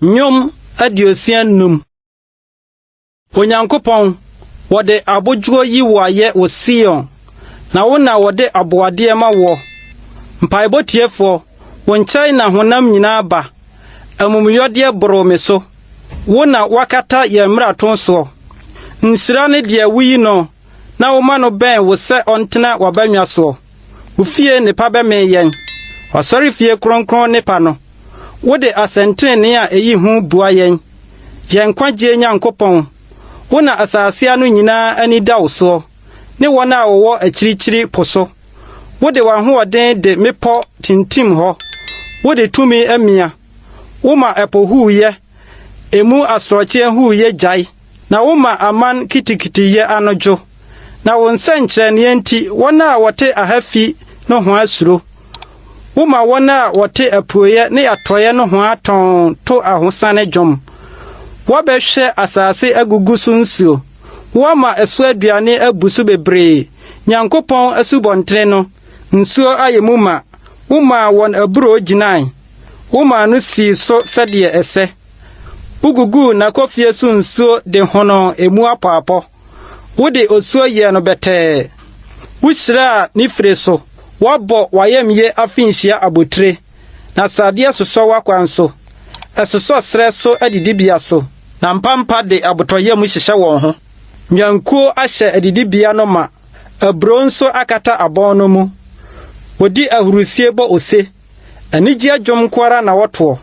Nyom aduosian num. Onyankopɔn wode abodwo yi waye wo Sion. Na wona wode aboade ma wo. Mpaebotiefo, wo nkyɛn na honam nyinaa ba. Amumuyɔde boro me so. Wona wakata ye mmrato so. Nhyira ne de wuyi no. Na woma no bɛn wo sɛ ɔntena wabanwa so. Wo fie nipa bɛ me yen. Wasɔre fie kronkron nipa no. Wode asɛntrene a eyi hu bua yen. Yen kwagye Nyankopɔn. Wona asase anu nyinaa ani da wo so. Ne wona wo akyirikyiri poso. Wode wahoɔden de mepɔ tintim hɔ. Wode tumi amia. Woma ɛpo huuye. Emu asorɔkye huuye jai. Na woma aman kitikitiye anojo. Na wo nsɛnkyerɛnne nti wona wɔte ahafi no ho asuro. Woma wona wɔte apuoye ne atɔye no ho atɔn to ahosane dwom. Wabɛhwɛ asase agugu so nsuo. Wama ɛso aduane abusu bebree. Nyankopɔn asubɔntere no nsuo ayemu ma. Woma wɔn aburo gyinae. Woma no si so sɛdeɛ ɛsɛ. Ugugu na kofie so nsuo de hono emu apapɔ. Wode osuo yɛ no bɛtɛɛ. Wuhyira ni fire so. Wabɔ wayemye afinhyia abotire. Na sadeɛ sosɔ wakwan so. Ɛsosɔ srɛ so adidibia so. Na mpampa de abotoyɛ mu hyehyɛ wɔn ho. Nyankuo ahyɛ adidibia no ma. Aburo nso akata abɔn no mu. Wodi ahurusie bɔ ose. Anigye adwom kwara na wɔtoɔ.